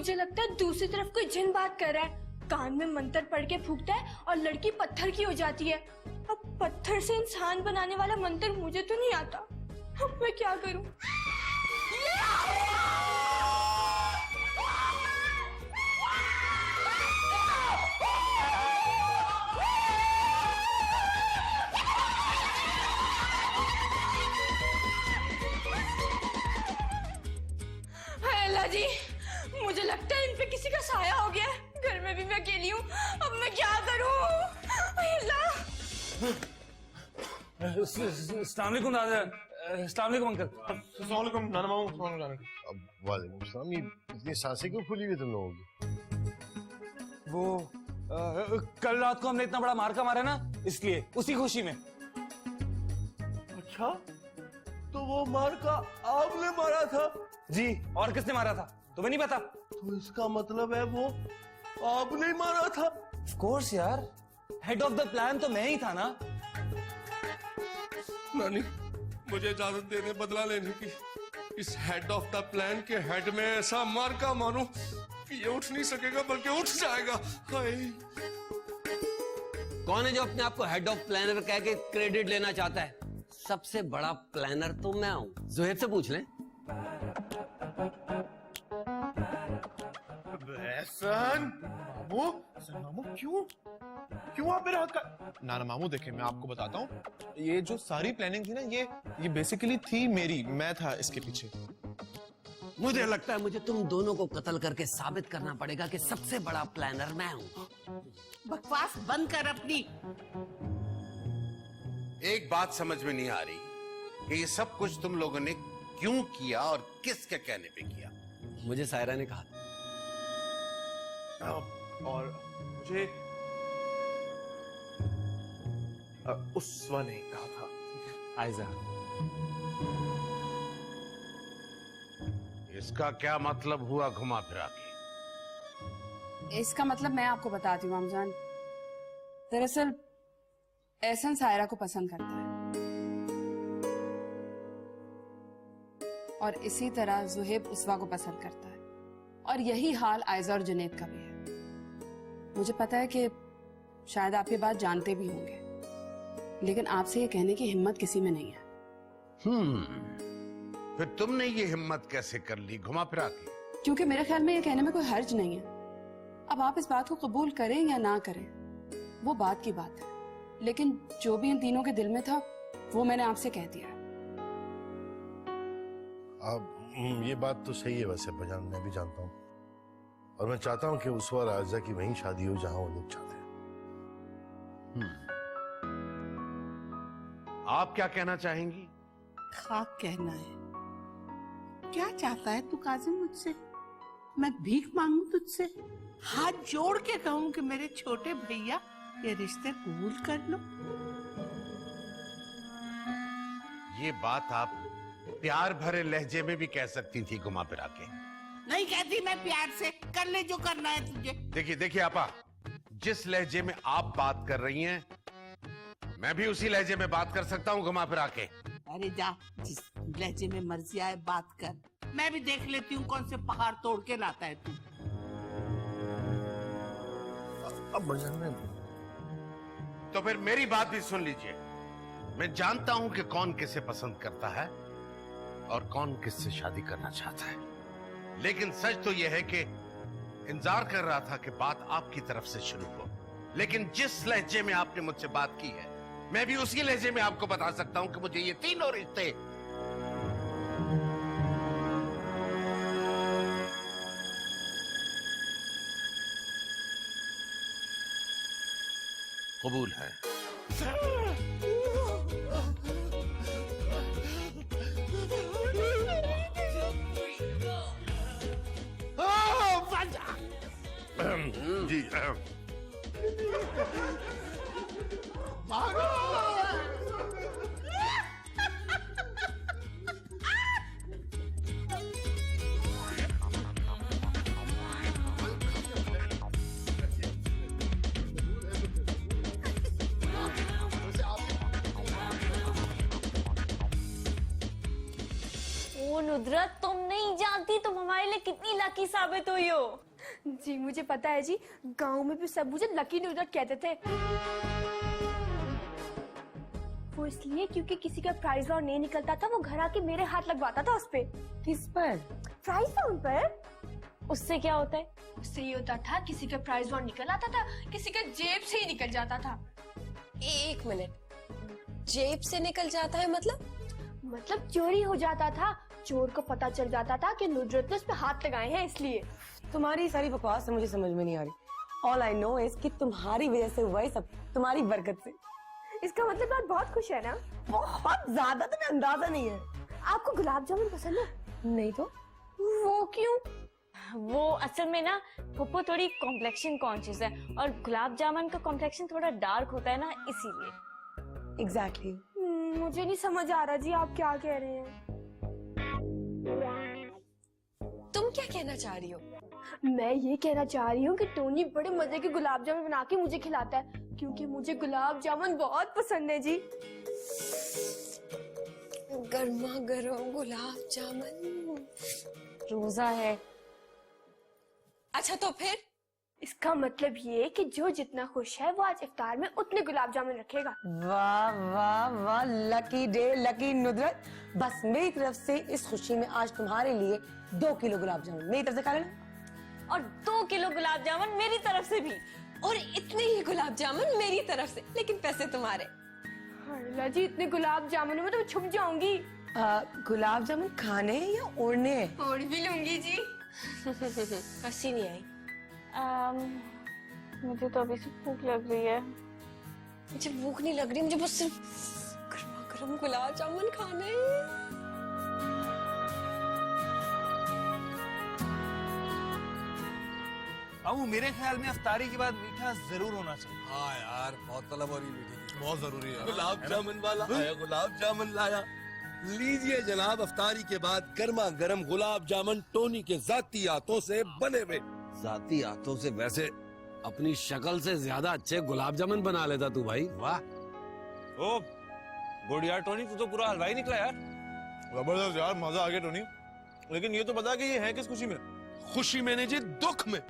मुझे लगता है दूसरी तरफ कोई जिन बात कर रहा है। कान में मंत्र पढ़ के फूंकता है और लड़की पत्थर की हो जाती है। अब पत्थर से इंसान बनाने वाला मंत्र मुझे तो नहीं आता। अब मैं क्या करूं? अल्लाह जी, मुझे लगता है इन पे किसी का साया हो गया है। घर में भी मैं अकेली हूँ, अब मैं क्या करूँ? अल्लाह। अस्सलाम वालेकुम दादा, अस्सलाम वालेकुम अंकल। अस्सलाम वालेकुम नाना मामू। वालेकुम सलाम। ये इतनी सांसें क्यों खुली हुई तुम लोगों की? वो कल रात को हमने इतना बड़ा मार्का मारा ना, इसलिए उसी खुशी में। अच्छा, तो वो मार्का आपने मारा था? जी, और किसने मारा था तुम्हें नहीं पता? तो इसका मतलब है वो आपने ही मारा था? ऑफ कोर्स यार, हेड ऑफ द प्लान तो मैं ही था ना। नानी, मुझे इजाजत दे दे बदला लेने की। इस हेड ऑफ द प्लान के हेड में ऐसा मार्का मारूं कि ये उठ नहीं सकेगा बल्कि उठ जाएगा। कौन है जो अपने आप को हेड ऑफ प्लानर कह के क्रेडिट लेना चाहता है? सबसे बड़ा प्लानर तो मैं हूं। ज़ुहैब से पूछ लें। मामू क्यों आप मेरे हाथ का? नाना मामू देखे, मैं आपको बताता हूँ, ये जो सारी प्लानिंग थी ना, ये बेसिकली थी मेरी। मैं था इसके पीछे। मुझे लगता है मुझे तुम दोनों को कत्ल करके साबित करना पड़ेगा कि सबसे बड़ा प्लानर मैं हूं। बकवास बंद कर अपनी। एक बात समझ में नहीं आ रही कि ये सब कुछ तुम लोगों ने क्यों किया और किसके कहने पे किया? मुझे सायरा ने कहा। और मुझे उसवा ने कहा था। आयजा, इसका क्या मतलब हुआ घुमा फिरा के? इसका मतलब मैं आपको बताती हूँ अमजान। दरअसल एहसन सायरा को पसंद करता है और इसी तरह ज़ुहैब उसवा को पसंद करता है, और यही हाल आयजा और जुनैद का भी है। मुझे पता है कि शायद आप ये बात जानते भी होंगे, लेकिन आपसे ये कहने की हिम्मत किसी में नहीं है। फिर तुमने ये हिम्मत कैसे कर ली घुमा फिरा के? क्योंकि मेरे ख्याल में ये कहने में कोई हर्ज नहीं है। अब आप इस बात को कबूल करें या ना करें, वो बात की बात है, लेकिन जो भी इन तीनों के दिल में था वो मैंने आपसे कह दिया। अब ये बात तो सही है वैसे अब्बाजान, मैं भी जानता हूँ, और मैं चाहता हूँ कि उसवा और आयजा की वहीं शादी हो जहां वो लोग चाहते हैं। आप क्या कहना चाहेंगी? खाक कहना है। क्या चाहता है तू काजिम मुझसे? मैं भीख मांगू तुझसे? हाथ जोड़ के कहूँ कि मेरे छोटे भैया ये रिश्ते कबूल कर लो? ये बात आप प्यार भरे लहजे में भी कह सकती थी घुमा फिरा के। नहीं कहती मैं प्यार से। कर ले जो करना है तुझे। देखिए आपा, जिस लहजे में आप बात कर रही हैं, मैं भी उसी लहजे में बात कर सकता हूँ घुमा फिरा के। अरे जा, जिस लहजे में मर्जी आए बात कर। मैं भी देख लेती हूँ कौन से पहाड़ तोड़ के लाता है तू। अब्बाजान ने तो फिर मेरी बात भी सुन लीजिए। मैं जानता हूं कि कौन किसे पसंद करता है और कौन किससे शादी करना चाहता है, लेकिन सच तो यह है कि इंतजार कर रहा था कि बात आपकी तरफ से शुरू हो, लेकिन जिस लहजे में आपने मुझसे बात की है, मैं भी उसी लहजे में आपको बता सकता हूं कि मुझे ये तीनों रिश्ते कबूल है। जी ओ नुदरत, तुम नहीं जानती तुम हमारे लिए कितनी लकी साबित हुई हो। जी मुझे पता है जी, गांव में भी सब मुझे लकी नुदरत कहते थे। वो इसलिए क्योंकि किसी का प्राइज राउंड नहीं निकलता था, वो घर आके मेरे हाथ लगवाता था उस पे। किस पर? प्राइज राउंड पर। उससे क्या होता है? उससे ये होता था, किसी का प्राइज राउंड निकल आता था, किसी का जेब से ही निकल जाता था। एक मिनट, जेब से निकल जाता है मतलब? मतलब चोरी हो जाता था, चोर को पता चल जाता था कि नुदरत ने उस पे हाथ लगाए हैं इसलिए। तुम्हारी सारी बकवास मुझे समझ में नहीं आ रही। ऑल आई नो इज कि तुम्हारी वजह से हुआ है सब, तुम्हारी बरकत से। इसका मतलब आप बहुत खुश है ना? बहुत ज्यादा, तुम्हें अंदाजा नहीं है। आपको गुलाब जामुन पसंद है? नहीं तो वो क्यों? वो असल में ना पप्पू थोड़ी कॉम्प्लेक्शन कॉन्शियस है, और गुलाब जामुन का कॉम्प्लेक्शन थोड़ा डार्क होता है ना, इसीलिए। एग्जैक्टली। मुझे नहीं समझ आ रहा जी आप क्या कह रहे हैं। तुम क्या कहना चाह रही हो? मैं ये कहना चाह रही हूँ कि टोनी बड़े मजे के गुलाब जामुन बना के मुझे खिलाता है, क्योंकि मुझे गुलाब जामुन बहुत पसंद है जी। गर्मा गर्म गुलाब जामुन। रोजा है। अच्छा तो फिर? इसका मतलब ये कि जो जितना खुश है वो आज इफ्तार में उतने गुलाब जामुन रखेगा। वाह वाह वाह, लकी डे, लकी नुदरत। बस मेरी तरफ से इस खुशी में आज तुम्हारे लिए 2 किलो गुलाब जामुन मेरी तरफ से खा लेना। और 2 किलो गुलाब जामुन मेरी तरफ से भी। और इतने ही गुलाब जामुन मेरी तरफ से, लेकिन पैसे तुम्हारे। अल्लाह जी, इतने गुलाब जामुन में तो मैं छुप जाऊंगी। गुलाब जामुन खाने हैं या ओढ़ने हैं? ओढ़ भी लूंगी जी। हंसी नहीं आई। मुझे तो अभी से भूख लग रही है। मुझे भूख नहीं लग रही, मुझे बस सिर्फ गर्मा गर्म गुलाब जामुन खाने हैं। अब मेरे ख्याल में अफ्तारी के बाद मीठा जरूर होना चाहिए। हाँ यार, बहुत तलब हो रही मीठे की, बहुत जरूरी है। गुलाब जामुन वाला आया, गुलाब जामुन लाया। लीजिए जनाब, अफ्तारी के बाद गर्मा गर्म गुलाब जामुन टोनी के जाती हाथों से बने हुए। जाती हाथों से? वैसे अपनी शक्ल से ज्यादा अच्छे गुलाब जामुन बना लेता तू भाई। वाह, ओ गुड यार टोनी, तू तो पूरा हलवाई निकला यार। जबरदस्त यार, मजा आ गया टोनी। लेकिन ये तो बता कि ये है किस खुशी में? खुशी में नहीं जी, दुख में।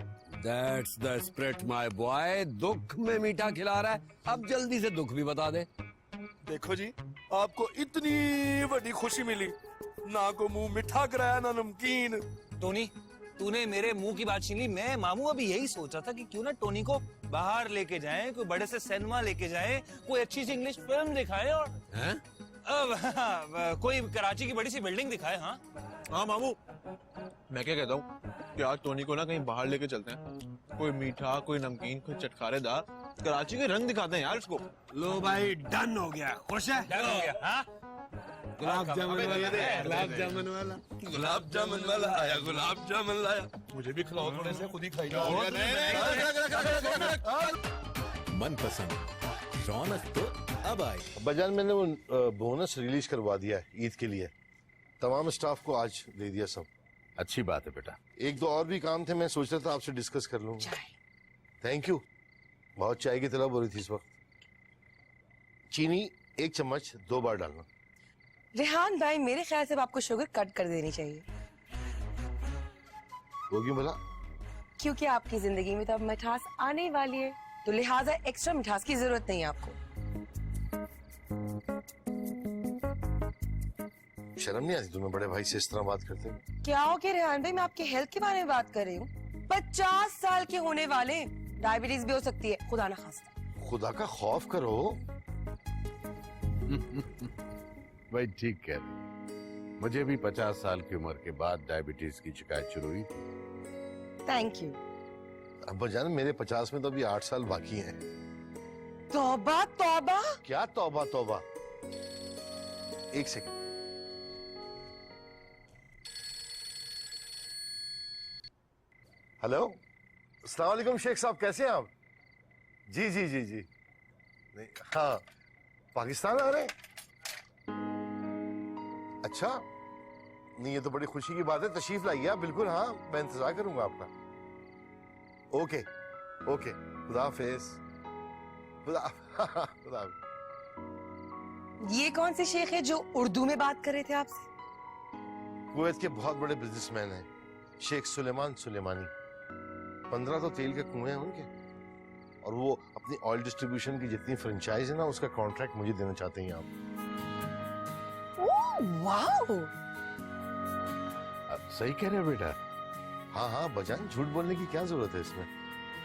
That's the spirit, my boy। दुख में मीठा खिला रहा है, अब जल्दी से दुख भी बता दे। देखो जी, आपको इतनी बड़ी खुशी मिली, ना को मुंह मिठा कराया ना नमकीन। टोनी, तूने मेरे मुंह की बात छीन ली। मैं मामू अभी यही सोच रहा था कि क्यों ना टोनी को बाहर लेके जाएं, कोई बड़े से सिनेमा लेके जाएं, कोई अच्छी सी इंग्लिश फिल्म दिखाएं, और हैं? कोई कराची की बड़ी सी बिल्डिंग दिखाए। हाँ हाँ मामू, मैं क्या कहता हूँ कि आज टोनी को ना कहीं बाहर लेके चलते हैं। कोई मीठा, कोई नमकीन, कोई चटखारेदार, कराची के रंग दिखाते हैं यार इसको। लो भाई, डन हो गया। खुश है? डन हो गया। हाँ, गुलाब जामुन वाला, गुलाब जामुन वाला, गुलाब जामुन वाला आया, गुलाब जामुन लाया। मुझे भी खिलाओ थोड़े से, खुद ही खाई जाओ। मनपसंद रौनक तो अब आई। अब्बाजान, मैंने वो बोनस रिलीज करवा दिया है ईद के लिए। तमाम स्टाफ को आज दे दिया सब। अच्छी बात है बेटा। 1-2 और भी काम थे, मैं सोच रहा था आपसे डिस्कस कर लूँ। Thank you. बहुत चाय की तलब हो रही थी इस वक्त। चीनी 1 चम्मच 2 बार डालना। रेहान भाई, मेरे ख्याल से आपको शुगर कट कर देनी चाहिए। वो क्यों बोला? क्योंकि आपकी जिंदगी में तो अब मिठास आने वाली है, तो लिहाजा एक्स्ट्रा मिठास की जरूरत नहीं है आपको। शर्म नहीं आती तुम्हें बड़े भाई से इस तरह बात करते? क्या हो गया रेहान भाई, मैं आपके हेल्थ के बारे में बात कर रही हूँ। 50 साल के होने वाले, डायबिटीज भी हो सकती है, खुदा ना खास्ता। खुदा का खौफ करो। भाई ठीक कह रहे, मुझे भी 50 साल की उम्र के बाद डायबिटीज की शिकायत शुरू हुई। Thank you. अब्बा जान, मेरे 50 में तो अभी 8 साल बाकी हैं। तौबा तौबा। क्या तौबा तौबा? 1 सेकंड। हेलो, अस्सलाम वालेकुम शेख साहब, कैसे हैं आप? जी जी जी जी। नहीं, हाँ, पाकिस्तान आ रहे हैं? अच्छा, नहीं ये तो बड़ी खुशी की बात है, तशरीफ लाइए आप। बिल्कुल, हाँ, मैं इंतजार करूंगा आपका। ओके ओके, खुदा हाफिज। खुदा खुदा। ये कौन से शेख है जो उर्दू में बात कर रहे थे आपसे? कुवैत के बहुत बड़े बिजनेसमैन हैं, शेख सुलेमान सुलेमानी। 15 तो तेल के कुएं हैं उनके, और वो अपनी ऑयल डिस्ट्रीब्यूशन की जितनी फ्रेंचाइज है ना, उसका कॉन्ट्रैक्ट मुझे देना चाहते हैं आप। वाओ, सही कह रहे हो बेटा। हाँ हाँ बजान, झूठ बोलने की क्या जरूरत है इसमें।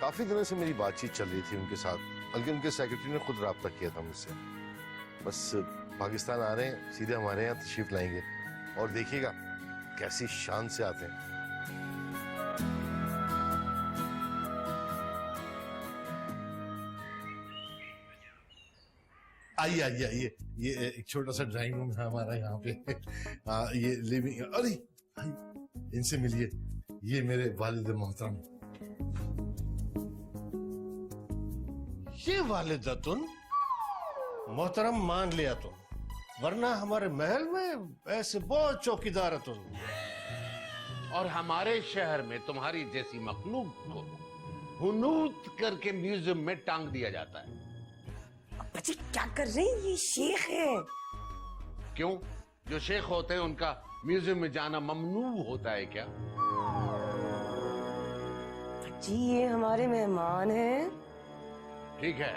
काफी दिनों से मेरी बातचीत चल रही थी उनके साथ, बल्कि उनके सेक्रेटरी ने खुद राब्ता किया था मुझसे। बस पाकिस्तान आ रहे हैं, सीधे हमारे यहाँ तशरीफ लाएंगे, और देखिएगा कैसी शान से आते हैं। आइए आइए आइए, ये एक छोटा सा ड्राइंग रूम है हमारा यहाँ पे। ये लिविंग, अरे इनसे मिलिए, ये मेरे वालिद मोहतरम। ये वालिदतुन मोहतरम मान लिया तुम, वरना हमारे महल में ऐसे बहुत चौकीदार है तुम। और हमारे शहर में तुम्हारी जैसी मखलूक को हुनूत करके म्यूजियम में टांग दिया जाता है। बच्चे क्या कर रहे हैं, ये शेख है। क्यों? जो शेख होते हैं उनका म्यूजियम में जाना ममनू होता है क्या? जी ये हमारे मेहमान हैं। ठीक है,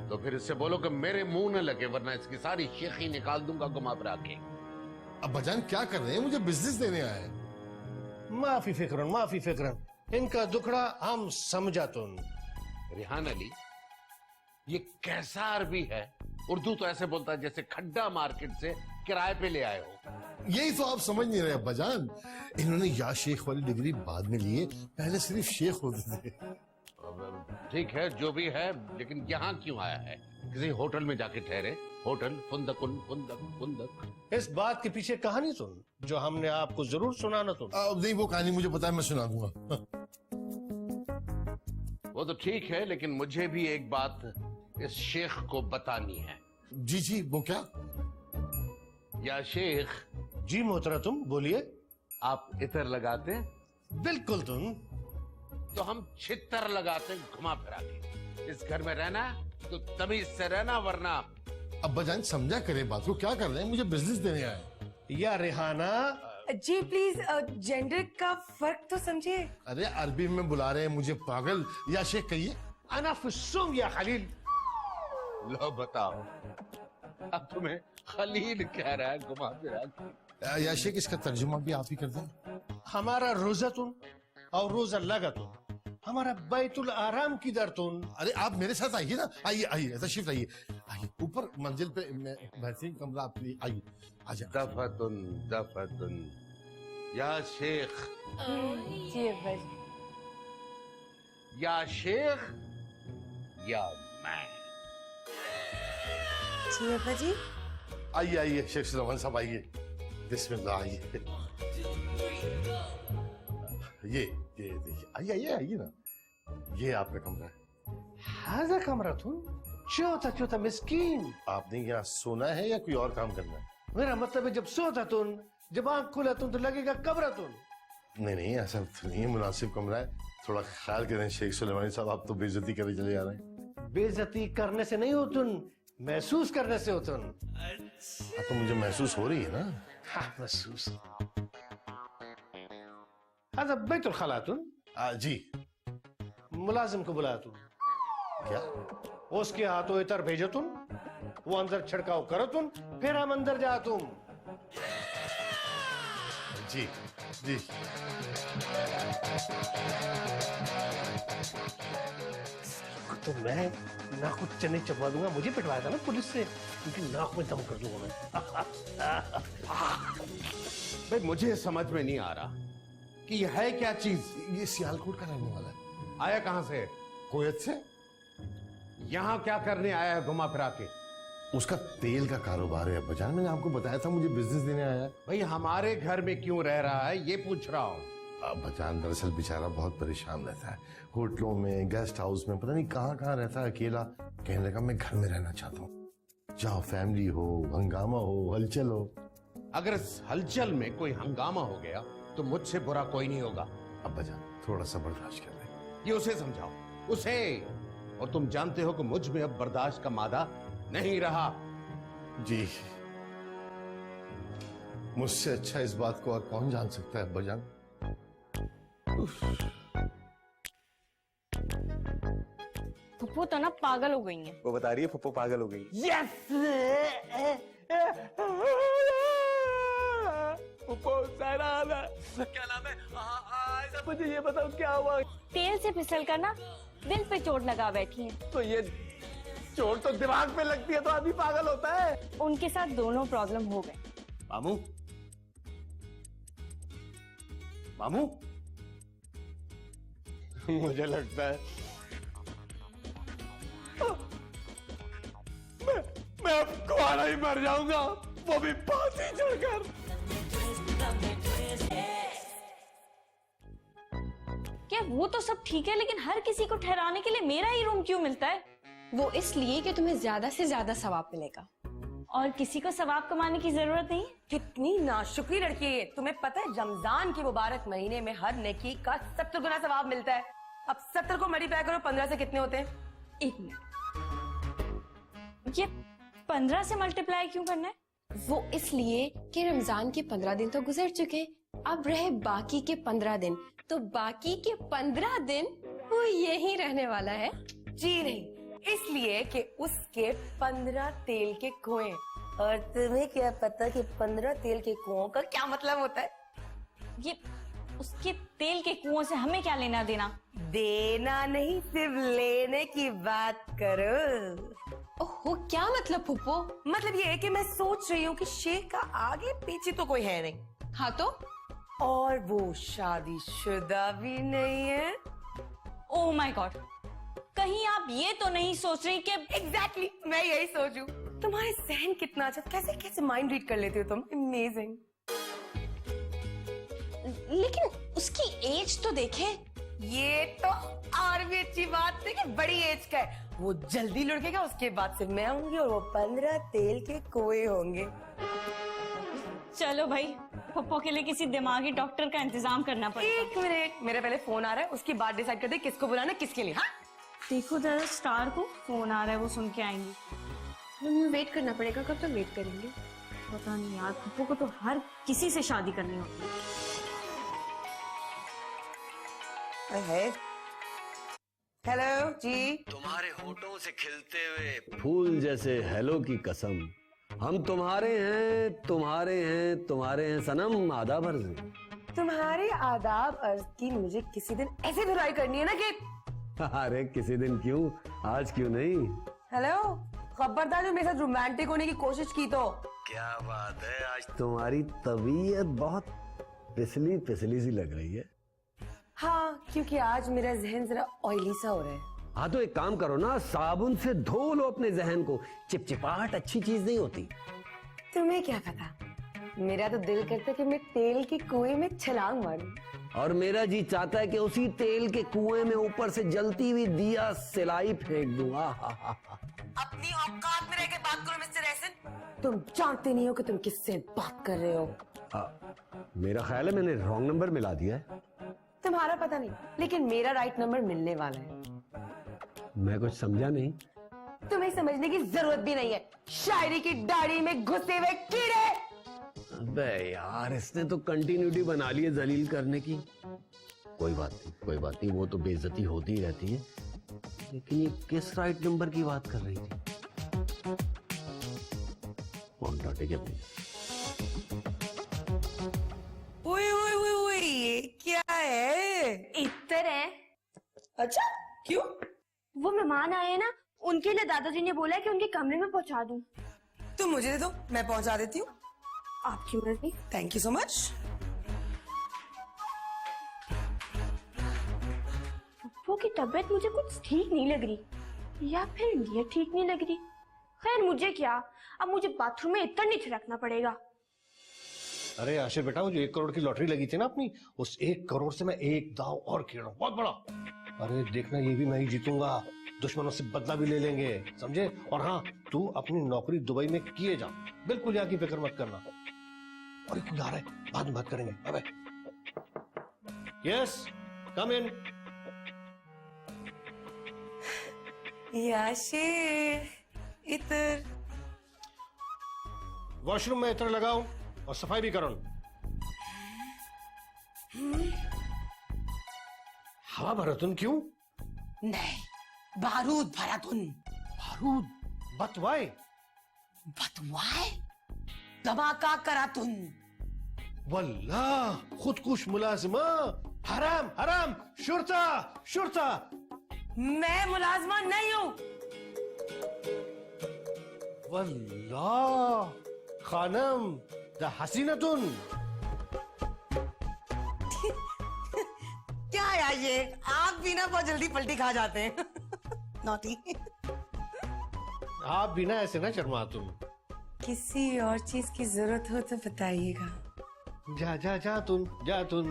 तो फिर इससे बोलो कि मेरे मुंह न लगे, वरना इसकी सारी शेखी निकाल दूंगा घुमा फिरा के। अब बजान क्या कर रहे हैं, मुझे बिजनेस देने आए हैं। माफी फिक्रन, इनका दुखड़ा हम समझा तुम। रिहान अली, ये कैसा अरबी है? उर्दू तो ऐसे बोलता है जैसे खड्डा मार्केट से किराए पे ले आए हो। यही तो आप समझ नहीं रहे बजान, इन्होंने या शेख वाली डिग्री बाद में लिए, पहले सिर्फ शेख होते थे। ठीक है, जो भी है, लेकिन यहाँ क्यों आया है? किसी होटल में जाके ठहरे। होटल फुंदकुन फुंदक फुंदक। इस बात के पीछे कहानी सुन, जो हमने आपको जरूर सुनाना तुम। नहीं, वो कहानी मुझे पता है, मैं सुना दूंगा। वो तो ठीक है, लेकिन मुझे भी एक बात इस शेख को बतानी है। जी जी, वो क्या? या शेख। जी मोहतरा, तुम बोलिए। आप इतर लगाते? बिल्कुल तुम। तो हम छितर लगाते घुमा फिरा के। इस घर में रहना तो तमीज से रहना, वरना। अब बजान समझा करे बात को, क्या कर रहे हैं, मुझे बिजनेस देने आए। या रेहाना जी प्लीज जेंडर का फर्क तो समझिए। अरे अरबी में बुला रहे हैं मुझे पागल, या शेख कहिए। अनाफुसुम या खलील। लो बताओ, अब तुम्हें खलील कह रहा है घुमा फिरा के। या शेख, इसका तर्जुमा भी आप ही कर दें। हमारा रोजा तुम और रोजा लगा तुम, हमारा बैतुल आराम की दर तुम। अरे आप मेरे साथ आइए ना, आइए आइए, तशरीफ लाइए, आइए ऊपर मंजिल पे बेहतरीन कमरा आपके लिए, आइए आजा। दफतुन या शेख। जी अब्बा जी। या शेख या मैं। जी अब्बा जी। आइए आइए शेख सुलेमान साहब, आइए, बिस्मिल्लाह, आइए। ये देखिए, आइए आइए आइए ना, ये आपका कमरा है। हाजा कमरा तुम चौथा मिस्कीन। आपने यहाँ सोना है या कोई और काम करना है? मेरा मतलब है जब सोता तुम, जब आंख खुला तुम, तो लगेगा कमरा तुम। नहीं नहीं, ऐसा तो नहीं है, मुनासिब कमरा है, थोड़ा ख्याल करें शेख सुलेमानी साहब, आप तो बेइज्जती करे चले जा रहे हैं। बेइज्जती करने से नहीं हो तुम, महसूस करने से हो तुम। हाँ, तो मुझे महसूस हो रही है ना। हाँ महसूस। हाजा बैतुल खला तुम। जी। मुलाजिम को बुलाया तुम। क्या? उसके हाथों इतर भेजो तुम, वो अंदर छिड़काव करो तुम, फिर हम अंदर जा तुम। जी जी। तो मैं नाक को चने चबा दूंगा, मुझे पिटवाया था ना पुलिस से, क्योंकि नाक में दम कर दूंगा मैं। भाई मुझे समझ में नहीं आ रहा कि यह है क्या चीज। ये सियालकोट का रहने वाला है। आया कहां से? कुवैत से। यहाँ क्या करने आया है घुमा फिरा के? उसका तेल का कारोबार है अब्बाजान, मैंने आपको बताया था, मुझे बिजनेस देने आया है। भाई हमारे घर में क्यों रह रहा है, ये पूछ रहा हूँ। अब्बाजान दरअसल बेचारा बहुत परेशान रहता है, होटलों में, गेस्ट हाउस में, पता नहीं कहाँ कहाँ रहता है अकेला। कहने लगा मैं घर में रहना चाहता हूँ, जहाँ फैमिली हो, हंगामा हो, हलचल हो। अगर इस हलचल में कोई हंगामा हो गया तो मुझसे बुरा कोई नहीं होगा। अब्बाजान थोड़ा सा बर्दाश्त कर ले। ये उसे समझाओ, उसे। और तुम जानते हो कि मुझ में अब बर्दाश्त का मादा नहीं रहा। जी। मुझसे अच्छा इस बात को और कौन जान सकता है अब्बाजान? फुप्पो तो ना पागल हो गई है। वो बता रही है फुप्पो पागल हो गई। क्या नाम है? मुझे ये बताओ क्या हुआ? तेल से फिसल कर ना दिल पे चोट लगा बैठी है। तो ये चोट तो दिमाग पे लगती है तो आदमी पागल होता है। उनके साथ दोनों प्रॉब्लम हो गए। मामू, मामू, मुझे लगता है मैं अब कुआरा ही मर जाऊंगा, वो भी फांसी चढ़कर। क्या वो तो सब ठीक है, लेकिन हर किसी को ठहराने के लिए मेरा ही रूम क्यों मिलता है? वो इसलिए कि तुम्हें ज्यादा से ज्यादा सवाब मिलेगा। और किसी को सवाब कमाने की जरूरत नहीं। कितनी नाशुक्री लड़की है ये। तुम्हें पता है रमजान के मुबारक महीने में हर नेकी का 70 गुना सवाब मिलता है। अब 70 को मल्टीप्लाई करो 15 से कितने होते हैं? 1 मिनट, ये 15 से मल्टीप्लाई क्यों करना है? वो इसलिए कि रमजान के 15 दिन तो गुजर चुके, अब रहे बाकी के 15 दिन, तो बाकी के 15 दिन वो यही रहने वाला है। जी नहीं, इसलिए कि उसके 15 तेल के कुएं। और तुम्हें क्या पता कि 15 तेल के कुओं का क्या मतलब होता है? ये उसके तेल के कुओं से हमें क्या लेना देना? देना नहीं, सिर्फ लेने की बात करो। ओहो, क्या मतलब फुप्पो? मतलब ये है कि मैं सोच रही हूँ कि शेख का आगे पीछे तो कोई है नहीं। हाँ तो? और वो शादीशुदा भी नहीं है। ओह माय गॉड, कहीं आप ये तो नहीं सोच रही कि एग्जैक्टली मैं यही सोचूं। तुम्हारे जहन कितना अच्छा, कैसे कैसे माइंड रीड कर लेते हो तुम, अमेजिंग। लेकिन उसकी एज तो देखे। ये तो और भी अच्छी बात है कि बड़ी एज का है। वो जल्दी लुढ़केगा, उसके बाद से मैं होंगी और वो 15 तेल के कुएं होंगे। चलो भाई, पप्पो के लिए किसी दिमागी डॉक्टर का इंतजाम करना पड़ेगा। 1 मिनट, मेरा पहले फोन आ रहा है, उसकी बात डिसाइड कर दे किसको बुलाना, किसके लिए। हाँ देखो जरा, स्टार को फोन आ रहा है, वो सुन के आएंगी। वेट करना पड़ेगा। कब तक वेट करेंगे? पता नहीं यार, पप्पो को तो हर किसी से शादी करनी होती है। हेलो जी। तुम्हारे होठों से खिलते हुए फूल जैसे हेलो की कसम, हम तुम्हारे हैं, तुम्हारे हैं, तुम्हारे हैं सनम, आदाब अर्ज़। तुम्हारे आदाब अर्ज की मुझे किसी दिन ऐसे धुलाई करनी है ना कि अरे किसी दिन क्यों, आज क्यों नहीं। हेलो, खबरदार जो मेरे साथ रोमांटिक होने की कोशिश की तो। क्या बात है, आज तुम्हारी तबीयत बहुत पिसली पिसली सी लग रही है। हाँ, क्योंकि आज मेरा जहन जरा ऑयली सा हो रहा है। हाँ तो एक काम करो ना, साबुन से धो लो अपने जहन को, चिपचिपाहट अच्छी चीज नहीं होती। तुम्हें क्या पता, मेरा तो दिल करता है कि मैं तेल के कुएं में छलांग मारूं। और मेरा जी चाहता है कि उसी तेल के कुएं में ऊपर से जलती हुई दिया सिलाई फेंक दूं। अपनी औकात में रह के बात करो मिस्टर एहसन। तुम जानते नहीं हो कि तुम किससे बात कर रहे हो। मेरा ख्याल है मैंने रॉन्ग नंबर मिला दिया है। तुम्हारा पता नहीं, लेकिन मेरा राइट नंबर मिलने वाला है। मैं कुछ समझा नहीं। तुम्हें समझने की जरूरत भी नहीं है, शायरी की दाढ़ी में घुसे हुए कीड़े। अबे यार, इसने तो कंटिन्यूटी बना ली है जलील करने की। कोई बात नहीं, कोई बात नहीं, वो तो बेइज्जती होती ही रहती है। लेकिन ये किस राइट नंबर की बात कर रही थी? फोन काटे क्या? ये क्या है? इतर है। अच्छा, क्यों? वो मेहमान आए हैं ना, उनके लिए दादाजी ने बोला है कि उनके कमरे में पहुंचा दूं। तुम मुझे दे दो, मैं पहुंचा देती हूँ। आपकी मर्जी। Thank you so much. Pappu की तबीयत मुझे कुछ ठीक नहीं लग रही, या फिर ये ठीक नहीं लग रही। खैर मुझे क्या, अब मुझे बाथरूम में इतना नहीं छिड़कना पड़ेगा। अरे आशिर बेटा, वो जो 1 करोड़ की लॉटरी लगी थी ना अपनी, उस 1 करोड़ से मैं एक दाव और खेल रहा हूँ, बहुत बड़ा। अरे देखना, ये भी मैं ही जीतूंगा, दुश्मनों से बदला भी ले लेंगे, समझे? और हाँ, तू अपनी नौकरी दुबई में किए जा, बिल्कुल यहाँ की फिक्र मत करना। अरे कोई आ रहा है, बाद में बात करेंगे। अबे यस, कम इन। याशिर, इतर। वॉशरूम में इत्र लगाओ। और सफाई भी करो। हवा भरो तुम क्यों? नहीं, बारूद भरा तुम। बारूद बतवाए बतवाए धमाका करा तुम। वल्लाह खुदकुश मुलाजिमा, हराम हराम, शुरता शुरता। मैं मुलाजमा नहीं हूं। वल्लाह खानम द हसीनतुन। क्या यार ये, आप भी ना बहुत जल्दी पलटी खा जाते हैं। नॉटी। आप भी ना ऐसे ना शर्मा तुम। किसी और चीज की जरूरत हो तो बताइएगा। जा जा जा तुम, जा तुम।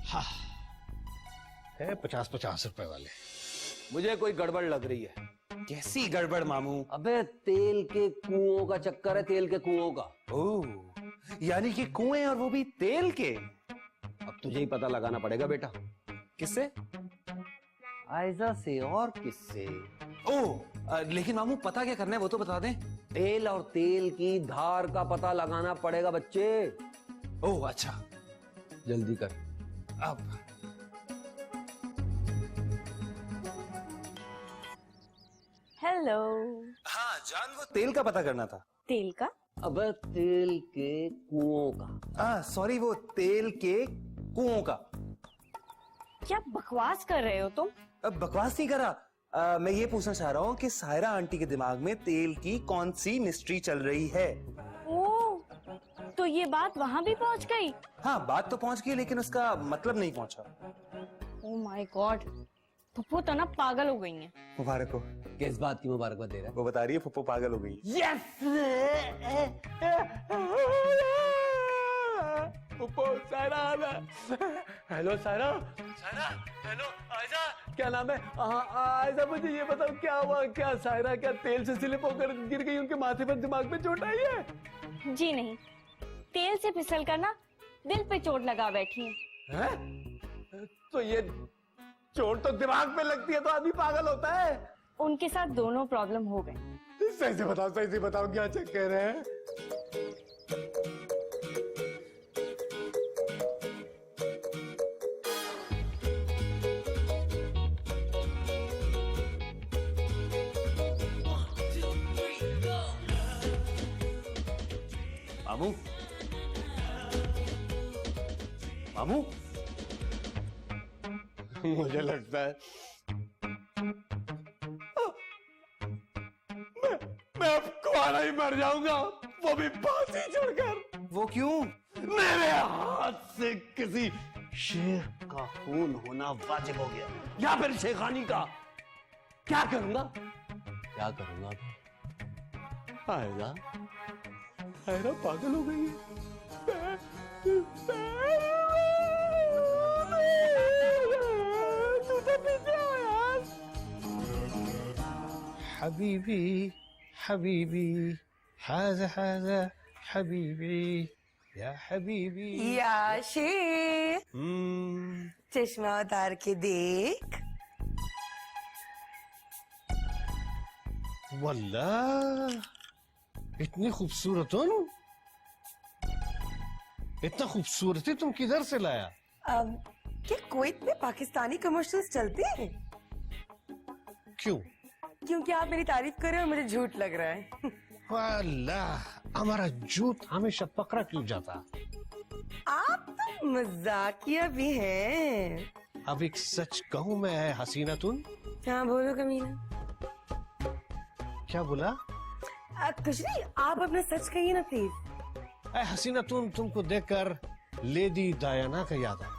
हाँ है 50-50 रुपए वाले। मुझे कोई गड़बड़ लग रही है। कैसी गड़बड़ मामू? अबे तेल के कुओं का चक्कर है, तेल के कुओं का। ओह, यानी कि कुएं और वो भी तेल के। अब तुझे ही पता लगाना पड़ेगा बेटा। किससे? आयजा से और किससे? ओह, लेकिन मामू पता क्या करना है वो तो बता दें। तेल और तेल की धार का पता लगाना पड़ेगा बच्चे। ओह अच्छा, जल्दी कर। अब हेलो। हाँ जान, वो तेल का पता करना था। तेल का? अबे तेल के कुओं का। सॉरी, वो तेल के कुओं का। क्या बकवास कर रहे हो तुम? अब बकवास नहीं करा। मैं ये पूछना चाह रहा हूँ कि सायरा आंटी के दिमाग में तेल की कौन सी मिस्ट्री चल रही है। ओह, तो ये बात वहाँ भी पहुँच गई? हाँ बात तो पहुँच गई, लेकिन उसका मतलब नहीं पहुँचा। ओह माय गॉड, पप्पू तो ना पागल हो गई हैं। मुबारक हो। किस बात की मुबारकबाद दे रहा है? वो बता रही है पप्पू पागल हो गई। यस। पप्पू सायरा आ गया। हेलो सायरा। सायरा हेलो, आयजा। क्या नाम है? आयजा मुझे ये बताओ क्या हुआ? क्या सायरा क्या तेल से स्लिप होकर गिर गई? उनके माथे पर दिमाग पे चोट आई है? जी नहीं, तेल से फिसल कर ना दिल पे चोट लगा बैठी है। तो ये चोट तो दिमाग पे लगती है तो आदमी पागल होता है। उनके साथ दोनों प्रॉब्लम हो गए। सही से बताओ क्या चक्कर है? मामू, मामू, मुझे लगता है मैं अब कुआरा ही मर जाऊंगा, वो भी फांसी चढ़कर। वो क्यों? मेरे हाथ से किसी शेर का खून होना वाजिब हो गया, या फिर शेखानी का। क्या करूंगा? क्या करूंगा? आयरा, आयरा पागल हो गई है। तू तो पीछे हो यार। हबीबी हबीबी हाज़ा हाज़ा हबीबी या हबीबी। या शेर, चश्मा उतार के देख। वल्लाह इतनी खूबसूरत तुम, इतना खूबसूरती तुम किधर से लाया? क्या कुवैत में पाकिस्तानी कमर्शियल्स चलते हैं? क्यों? क्योंकि आप मेरी तारीफ कर रहे हो और मुझे झूठ लग रहा है। वल्लाह हमारा झूठ हमेशा पकड़ा क्यों जाता? आप तो मजाकिया भी हैं। अब एक सच कहूं मैं हसीना तुम। हाँ बोलो कमीना। क्या बोला? कुछ नहीं, आप अपना सच कहिए ना प्लीज। हसीना तुमको देखकर लेडी डायना का याद आया।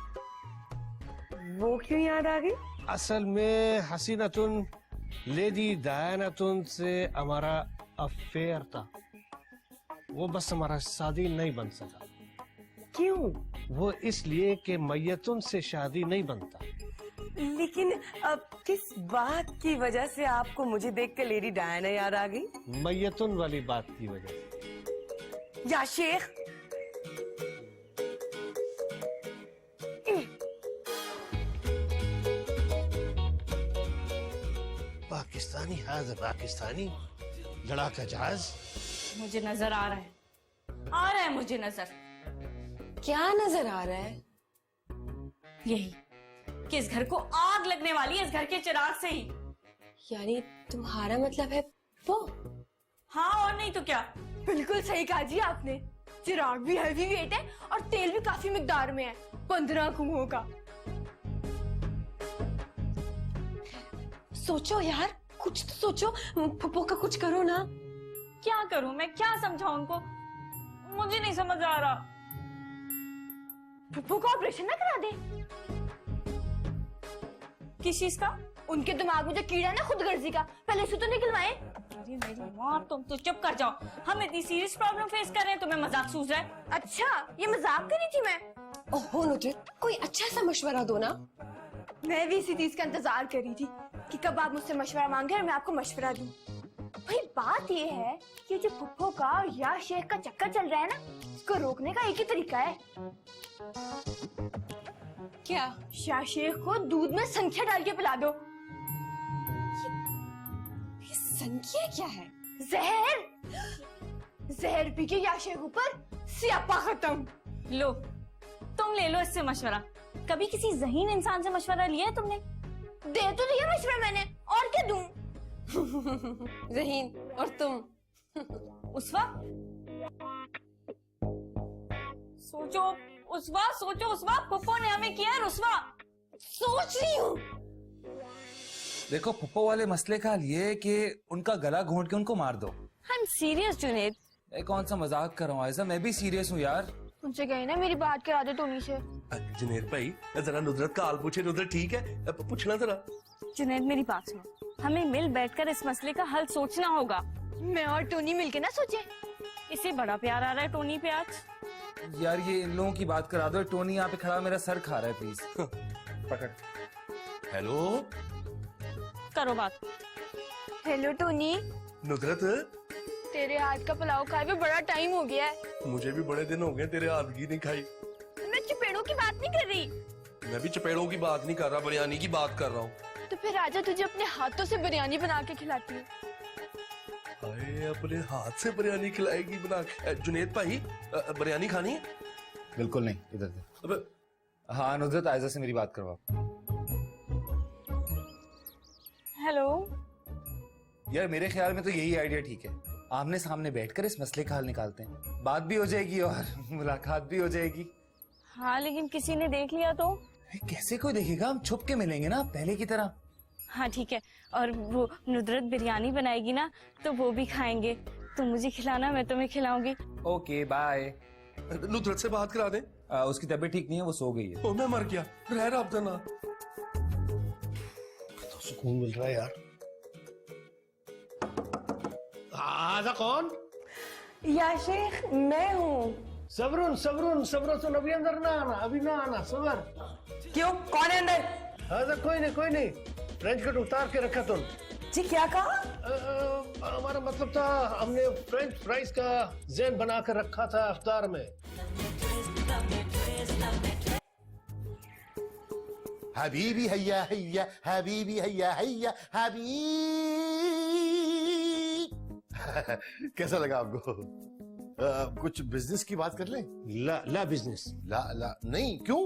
वो क्यों याद आ गई? असल में हसीना तुम, लेडी डायना तुम से हमारा अफेयर था, वो बस हमारा शादी नहीं बन सका। क्यों? वो इसलिए कि मैयतुन से शादी नहीं बनता। लेकिन अब किस बात की वजह से आपको मुझे देखकर लेडी डायना याद आ गई? मैयतुन वाली बात की वजह से। या शेख, पाकिस्तानी हाज पाकिस्तानी लड़ाका जहाज। मुझे नजर आ रहा है मुझे नजर। क्या नजर आ रहा है? यही कि इस घर को आग लगने वाली है, इस घर के चिराग से ही। यानी तुम्हारा मतलब है वो? हाँ और नहीं तो क्या। बिल्कुल सही कहा जी आपने। चिराग भी हैवी वेट है और तेल भी काफी मिकदार में है, 15 कुओं का। सोचो यार, कुछ तो सोचो, पप्पू का कुछ करो ना। क्या करूं मैं, क्या समझाऊं उनको, मुझे नहीं समझ आ रहा। पप्पू का ऑपरेशन ना करा दे। किस चीज का? उनके दिमाग में जो कीड़ा ना खुदगर्जी का, पहले से तो निकलवाए। अरे मेरी माँ, तुम तो चुप कर जाओ। हम इतनी सीरियस प्रॉब्लम फेस कर रहे हैं, तुम्हें मजाक सूझ रहा है? अच्छा, ये मजाक करी थी मैं। ओहो नुजरत, कोई अच्छा सा मशवरा दो ना। मैं भी इसी चीज का इंतजार कर रही थी कि कब आप मुझसे मशवरा मांगे और मैं आपको मशवरा दूं। भाई बात ये है कि जो फुफ्फो का और या शेख का चक्कर चल रहा है ना, इसको रोकने का एक ही तरीका है। क्या? शाह शेख को दूध में संख्या डाल के पिला दो। ये संख्या क्या है? जहर। जहर पी के या शेख ऊपर स्यापा खत्म। लो, तुम ले लो इससे मशवरा। कभी किसी ज़हीन इंसान से मशवरा लिया है तुमने? दे तो दिया मशवरा मैंने, और क्या दूं? ज़हीन और तुम। उसवा सोचो, उसवा फुफ्फो ने हमें किया है रुस्वा। सोच रही हूँ। देखो फुप्पो वाले मसले का हल ये है कि उनका गला घोंट के उनको मार दो। I'm serious Junaid. मैं कौन सा मजाक कर रहा हूँ आयजा, मैं भी सीरियस हूँ यार। उनसे कहीं ना मेरी बात करा दे टोनी से। जुनेद भाई जरा नुजरत का हाल पूछे। नुजरत ठीक है? पूछना जरा। जुनेद मेरी बात सुनो, हमें मिल बैठकर इस मसले का हल सोचना होगा। मैं और टोनी मिलके ना सोचे। इसे बड़ा प्यार आ रहा है टोनी पे आज। यार ये इन लोगों की बात करा दो। टोनी यहाँ पे खड़ा मेरा सर खा रहा है, प्लीज पकड़। हेलो, करो बात। हेलो टोनी, नुजरत तेरे हाथ का पुलाव खाए हुए बड़ा टाइम हो गया है। मुझे भी बड़े दिन हो गए तेरे हाथ की नहीं खाई। मैं चपेड़ों की बात नहीं कर रही। मैं भी चपेड़ों की बात नहीं कर रहा, बिरयानी की बात कर रहा हूँ। तो फिर आजा, तुझे अपने हाथों से बिरयानी बना के खिलाती हूँ। अरे अपने हाथ से बिरयानी खिलाएगी बना के? जुनेद भाई बिरयानी खानी है? बिल्कुल नहीं, इधर से। अबे हाँ नुजरत, आयजा से मेरी बात करवा। हेलो। यार मेरे ख्याल में तो यही आइडिया ठीक है। आमने सामने बैठकर इस मसले का हल निकालते हैं, बात भी हो जाएगी और मुलाकात भी हो जाएगी। हाँ लेकिन किसी ने देख लिया तो? कैसे कोई देखेगा, हम छुप के मिलेंगे ना पहले की तरह। हाँ ठीक है, और वो नुजरत बिरयानी बनाएगी ना तो वो भी खाएंगे। तुम मुझे खिलाना, मैं तुम्हें खिलाऊंगी। Okay bye. नुजरत से बात करा दे। उसकी तबीयत ठीक नहीं है, वो सो गई है। ओ मैं मर गया, रह रहा अब ना। तो सुकून मिल रहा है यार। आजा कौन? या शेख मैं हूँ। सबरुन सबरुन सबरुन, अभी अंदर ना आना, अभी ना आना, सबर। क्यों, कौन है अंदर? आजा कोई नहीं कोई नहीं, फ्रेंच कट उतार के रखा तुम। जी क्या कहा? हमारा मतलब था हमने फ्रेंच फ्राइज का जैन बना कर रखा था अफ्तार में। हबीबी हैया हैया हबीबी हैया हैया हबीब। कैसा लगा आपको? कुछ बिजनेस की बात कर लें? ला बिजनेस। ला नहीं, क्यों?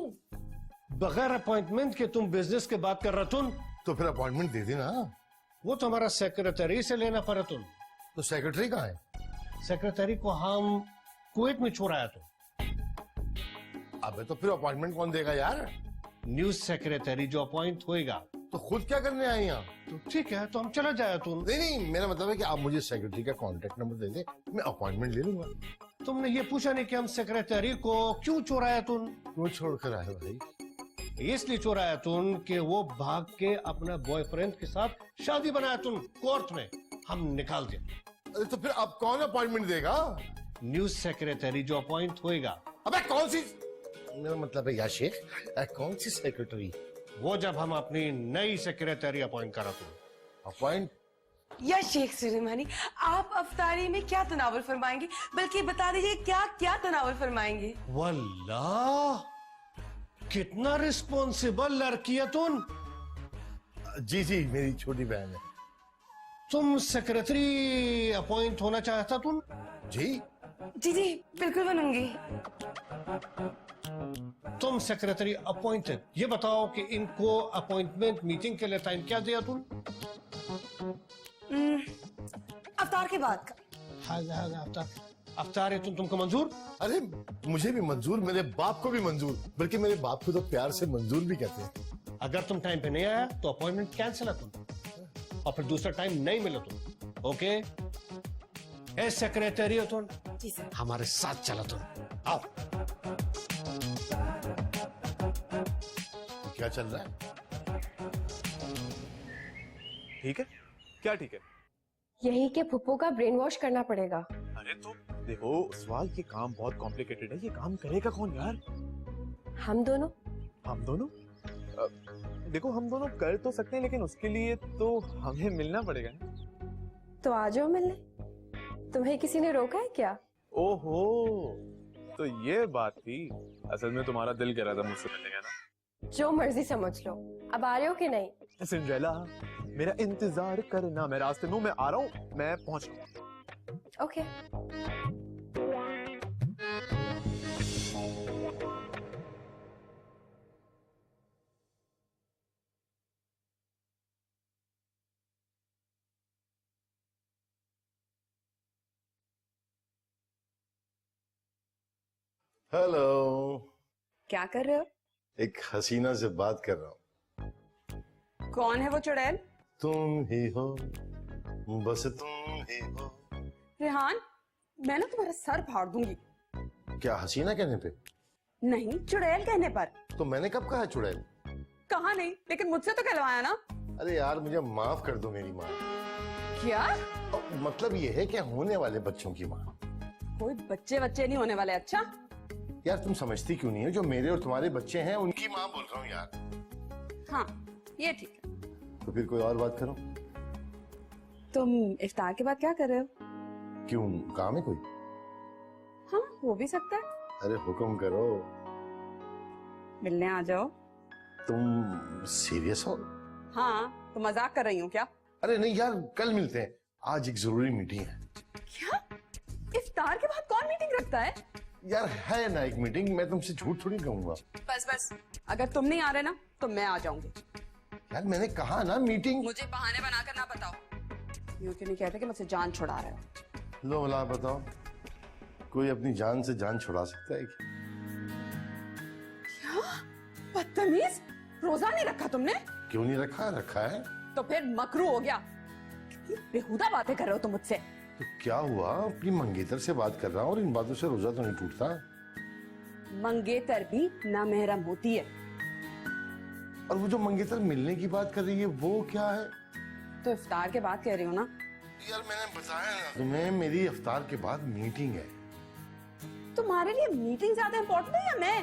बगैर अपॉइंटमेंट के तुम बिजनेस के बात कर रहा तुम? तो फिर अपॉइंटमेंट दे देना। वो तो हमारा सेक्रेटरी से लेना पड़ा तुम। तो सेक्रेटरी कहाँ है? सेक्रेटरी को हम कुवैत में छोड़ाया तुम। अबे तो फिर अपॉइंटमेंट कौन देगा यार? न्यूज सेक्रेटरी जो अपॉइंट होएगा। तो खुद क्या करने आए यहाँ? तो ठीक है, तो हम चला जाए तुम। नहीं, मेरा मतलब है कि आप मुझे सेक्रेटरी का कांटेक्ट नंबर दे दे, मैं अपॉइंटमेंट ले लूंगा। तुमने ये पूछा नहीं कि हम सेक्रेटरी को क्यों चोराया तुम? क्यों छोड़कर आए भाई? इसलिए चोराया तुम कि वो भाग के अपना बॉयफ्रेंड के साथ शादी बनाया तुम कोर्ट में, हम निकाल दिया। तो फिर अब कौन अपॉइंटमेंट देगा? न्यूज सेक्रेटरी जो अपॉइंट होएगा। अबे कौन सी? मेरा मतलब है या शेख, कौन सी सेक्रेटरी? वो जब हम अपनी नई सेक्रेटरी अपॉइंट करा तुम। अपॉइंट? या शेख सुलेमानी, आप अफ्तारी में क्या तनावुल फरमाएंगे, बल्कि बता दीजिए क्या क्या तनावुल फरमाएंगे? वल्लाह कितना रिस्पॉन्सिबल लड़की है तुम। जी मेरी छोटी बहन है। तुम सेक्रेटरी अपॉइंट होना चाहता तुम? जी जी जी बिल्कुल बनूंगी। तुम सेक्रेटरी अपॉइंटेड। ये बताओ कि इनको अपॉइंटमेंट मीटिंग के लिए टाइम क्या दिया तुम? अवतार के बाद का। हाँ, अफ्तार है तुमको मंजूर? अरे मुझे भी मंजूर, मेरे बाप को भी मंजूर, बल्कि मेरे बाप को तो प्यार से मंजूर भी कहते हैं। अगर तुम टाइम पे नहीं आया तो अपॉइंटमेंट कैंसिल है तुम, और फिर दूसरा टाइम नहीं मिला तुम। ओके? ए सेक्रेटरी हो तुम? जी सर। हमारे साथ चला तुम, आओ। क्या चल रहा है? ठीक है? क्या ठीक है? यही के फुप्पो का ब्रेन वॉश करना पड़ेगा। अरे तो देखो सवाल, ये काम बहुत कॉम्प्लिकेटेड है, ये काम करेगा कौन यार? हम दोनों। हम दोनों? देखो हम दोनों कर तो सकते हैं, लेकिन उसके लिए तो हमें मिलना पड़ेगा ना। तो आ जाओ मिलने। तुम्हें किसी ने रोका है क्या? ओहो, तो ये बात थी। असल में तुम्हारा दिल कह रहा था मुझसे मिलने का ना? जो मर्जी समझ लो। अब आ रहे हो कि नहीं? सिंड्रेला, मेरा इंतजार करना, मैं रास्ते में हूं, मैं आ रहा हूं, मैं पहुंच रहा हूं। ओके। हेलो। क्या कर रहे हो? एक हसीना से बात कर रहा हूँ। कौन है वो चुड़ैल? तुम ही हो, बस तुम ही हो। रेहान, मैं ना तुम्हारा सर फाड़ दूंगी। क्या हसीना कहने पे? नहीं, चुड़ैल कहने पर। तो मैंने कब कहा चुड़ैल? कहा नहीं, लेकिन मुझसे तो कहलवाया ना। अरे यार मुझे माफ कर दो मेरी माँ। क्या? मतलब ये है कि होने वाले बच्चों की माँ। कोई बच्चे नहीं होने वाले। अच्छा यार तुम समझती क्यों नहीं है, जो मेरे और तुम्हारे बच्चे हैं उनकी माँ बोल रहा हूँ यार। हाँ, ये ठीक है। तो फिर कोई और बात करो। तुम इफ्तार के बाद क्या कर रहे हो? क्यों, काम है कोई? हाँ, हो भी सकता है। अरे हुक्म करो। मिलने आ जाओ। तुम सीरियस हो? हाँ, तो मजाक कर रही हूँ क्या? अरे नहीं यार, कल मिलते हैं, आज एक जरूरी मीटिंग है। क्या? इफ्तार के बाद कौन मीटिंग रखता है? यार है ना एक मीटिंग, मैं तुमसे झूठ थोड़ी कहूंगा। बस, अगर तुम नहीं आ रहे ना तो मैं आ जाऊंगी। यार मैंने कहा ना मीटिंग। मुझे बहाने बनाकर ना बताओ। यूं क्यों नहीं कहते कि मुझसे जान छुड़ा रहे हो? लो भला बताओ, कोई अपनी जान से जान छुड़ा सकता है क्या? क्या बदतमीज, रोजा नहीं रखा तुमने? क्यों नहीं रखा? रखा है। तो फिर मकरू हो गया। कितनी बेहुदा बातें कर रहे हो तुम मुझसे। तो क्या हुआ, अपनी मंगेतर से बात कर रहा हूँ और इन बातों से रोजा तो नहीं टूटता। मंगेतर भी ना महरम होती है। और वो जो मंगेतर मिलने की बात कर रही है वो क्या है? तो इफ्तार के बाद कह रही हो ना? यार मैंने बताया ना तुम्हें, मेरी इफ्तार के बाद मीटिंग है। तुम्हारे लिए मीटिंग ज्यादा इम्पोर्टेंट है या मैं?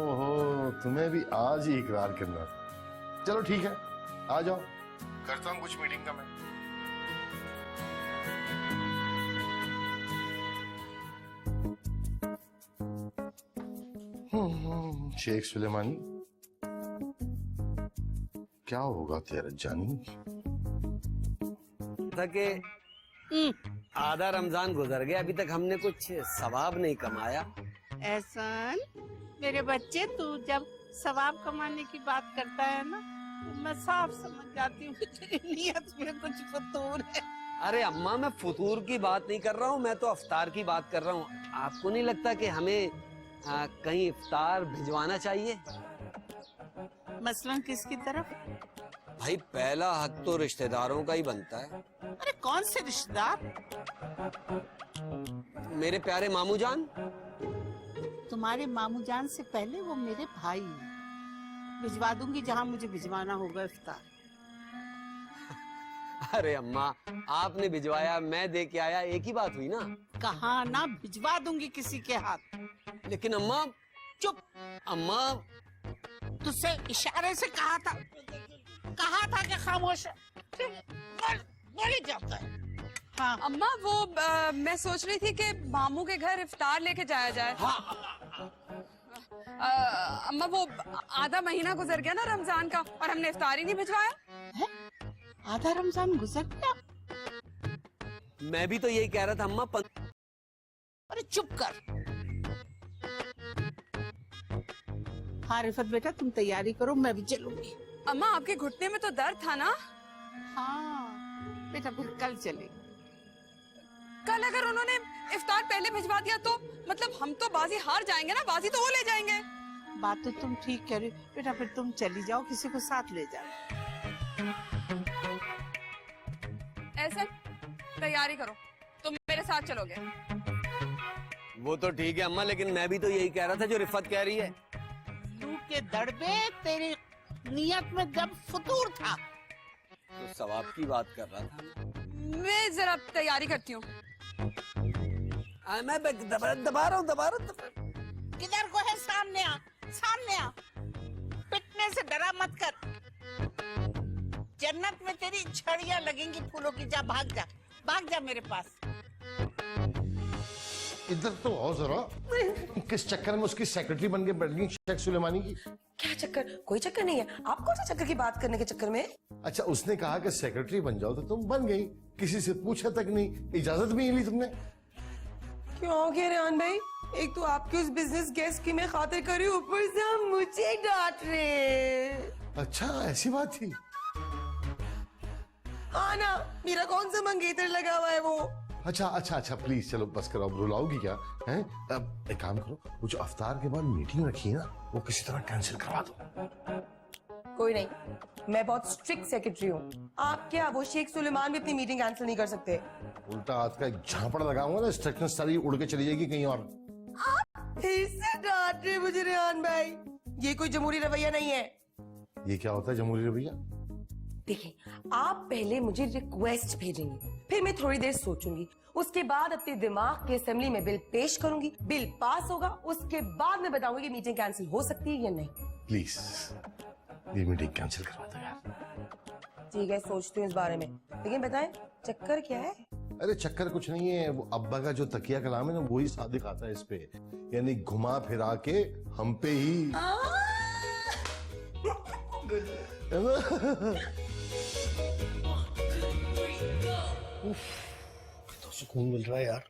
ओहो, तुम्हें भी आज ही इकरार करना था। चलो ठीक है, आ जाओ, करता हूँ कुछ मीटिंग का मैं। शेख सुलेमानी, क्या होगा तेरा जानी? था कि आधा रमजान गुजर गया, अभी तक हमने कुछ सवाब नहीं कमाया। एहसान, मेरे बच्चे, तू जब सवाब कमाने की बात करता है ना, तो मैं साफ समझ जाती हूँ कि तेरी नीयत में कुछ फतूर है। अरे अम्मा, मैं फतूर की बात नहीं कर रहा हूँ, मैं तो अफ्तार की बात कर रहा हूँ। आपको नहीं लगता कि हमें कहीं इफ्तार भिजवाना चाहिए? मसलन किसकी तरफ? भाई पहला हक तो रिश्तेदारों का ही बनता है। अरे कौन से रिश्तेदार? मेरे प्यारे मामू जान। तुम्हारे मामू जान से पहले वो मेरे भाई हैं। भिजवा दूंगी जहां मुझे भिजवाना होगा इफ्तार। अरे अम्मा, आपने भिजवाया, मैं दे के आया, एक ही बात हुई ना। कहा ना भिजवा दूंगी किसी के हाथ। लेकिन अम्मा। चुप। अम्मा, तुझसे इशारे से कहा था कि खामोश है। बोली जाता है। हाँ अम्मा, वो मैं सोच रही थी कि मामू के घर इफ्तार लेके जाया जाए। अम्मा, वो आधा महीना गुजर गया ना रमजान का, और हमने इफ्तार ही नहीं भिजवाया। आधा रमजान गुजर गया? मैं भी तो यही कह रहा था अम्मा। अरे चुप कर। हाँ रिफत बेटा तुम तैयारी करो, मैं भी चलूंगी। अम्मा आपके घुटने में तो दर्द था ना? हाँ बेटा फिर कल चलेंगे। कल अगर उन्होंने इफ्तार पहले भिजवा दिया तो मतलब हम तो बाजी हार जाएंगे ना, बाजी तो वो ले जाएंगे। बात तो तुम ठीक कह रही हो बेटा, फिर तुम चली जाओ, किसी को साथ ले जाओ। ऐसे तैयारी करो, तुम मेरे साथ चलोगे। वो तो ठीक है अम्मा, लेकिन मैं भी तो यही कह रहा था जो रिफत कह रही है। लू के दड़बे तेरी नियत में जब फतूर था। तो सवाब की बात कर रहा था। मैं जरा तैयारी करती हूँ। मैं दबा रहा हूँ। किधर को है? सामने आ, सामने आ। पिटने से डरा मत कर। जन्नत में तेरी छड़ियां लगेंगी फूलों की। जा भाग जा, भाग जा मेरे पास। इधर तो आओ जरा। किस चक्कर में उसकी सेक्रेटरी बन के बैठ गई शेख सुलेमानी की? क्या चक्कर? कोई चक्कर नहीं है। आप कौन सा चक्कर की बात करने के चक्कर में? अच्छा, उसने कहा कि सेक्रेटरी बन जाओ तो तुम बन गई, किसी से पूछा तक नहीं, इजाजत भी नहीं ली तुमने। क्यों कह रेहान भाई? एक तो आपके उस बिजनेस गेस्ट की मैं खातिर कर रही हूँ, ऊपर से आप मुझे डांट रहे। अच्छा ऐसी बात थी? हाँ ना, मेरा कौन सा मंगेतर लगा हुआ है वो। अच्छा प्लीज चलो बस करो, अब रुलाओगी क्या हैं? अब एक काम करो, वो जो अफ्तार के बाद मीटिंग रखी है ना, वो किसी तरह कैंसिल करवा दो। कोई नहीं, मैं बहुत स्ट्रिक्ट सेक्रेटरी हूँ। आप क्या वो शेख सुलेमान भी अपनी मीटिंग कैंसिल नहीं कर सकते। उल्टा हाथ का एक झापड़ लगाऊंगा ना, स्ट्रिक्टनेस सारी उड़ के चली जाएगी कहीं और। फिर से डांट रहे मुझे रेहान भाई, ये कोई जमहूरी रवैया नहीं है। ये क्या होता है जमहूरी रवैया? देखिए, आप पहले मुझे रिक्वेस्ट भेजेंगे, फिर मैं थोड़ी देर सोचूंगी, उसके बाद अपने दिमाग के असेंबली में बिल पेश करूंगी, बिल पास होगा, उसके बाद मैं बताऊंगी कि मीटिंग कैंसिल हो सकती है या नहीं। प्लीज ये मीटिंग कैंसिल करवा दो यार। ठीक है, सोचती हूँ इस बारे में, लेकिन बताएं चक्कर क्या है? अरे चक्कर कुछ नहीं है, वो अब्बा का जो तकिया कलाम है ना, वही सादिक आता है इस पे, यानी घुमा फिरा के हम पे ही। तो सुकून मिल रहा है यार।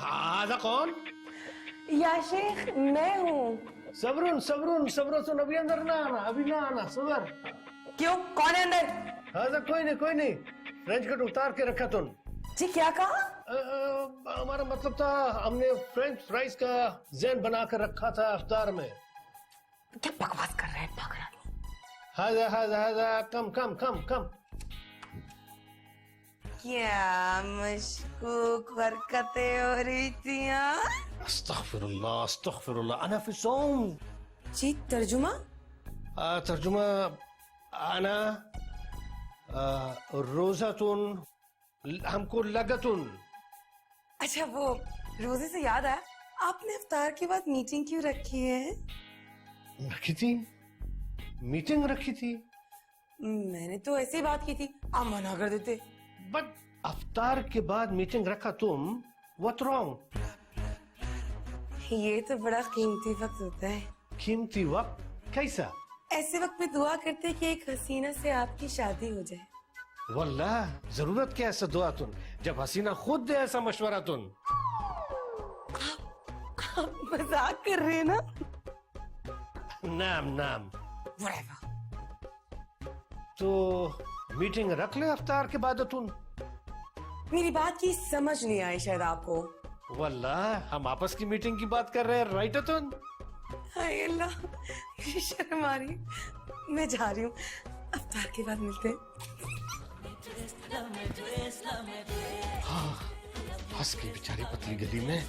आजा कौन? या शेख मैं हूँ। सब्रुन अभी अंदर ना आना, अभी ना आना, सबर। क्यों, कौन है अंदर? आजा कोई नहीं। फ्रेंच कट उतार के रखा तुम। जी क्या कहा? हमारा मतलब था, हमने फ्रेंच फ्राइज का जैन बना कर रखा था अफ्तार में। क्या बकवास कर रहे हैं पागल? हाजा कम। क्या मशकूक हरकतें हो रही थी? अस्तगफिरुल्लाह, अना फी सौम। जी तर्जुमा? तर्जुमा आना रोज़ातुन हमको लगतुन। अच्छा, वो रोजे से याद आया, आपने इफ्तार के बाद मीटिंग क्यों रखी है? मीटिंग रखी थी? मैंने तो ऐसे ही बात की थी, आप मना कर देते। बट अफ्तार के बाद मीटिंग रखा तुम, व्हाट रॉन्ग? ये तो बड़ा कीमती वक्त होता है। कीमती वक्त कैसा? ऐसे वक्त में दुआ करते कि एक हसीना से आपकी शादी हो जाए। वल्लाह जरूरत क्या ऐसा दुआ तुम, जब हसीना खुद दे ऐसा मशवरा तुम। आप मजाक कर रहे हैं ना? नाम तो मीटिंग रख ले अफ्तार के बाद तुम। मेरी बात की समझ नहीं आई शायद आपको। वल्लाह हम आपस की मीटिंग की बात कर रहे हैं, राइट तुम? हाय अल्लाह, मुझे शर्म आ रही, मैं जा रही हूँ, अफ्तार के बाद मिलते हैं। हाँ, फंस गई बेचारी पतली गली में।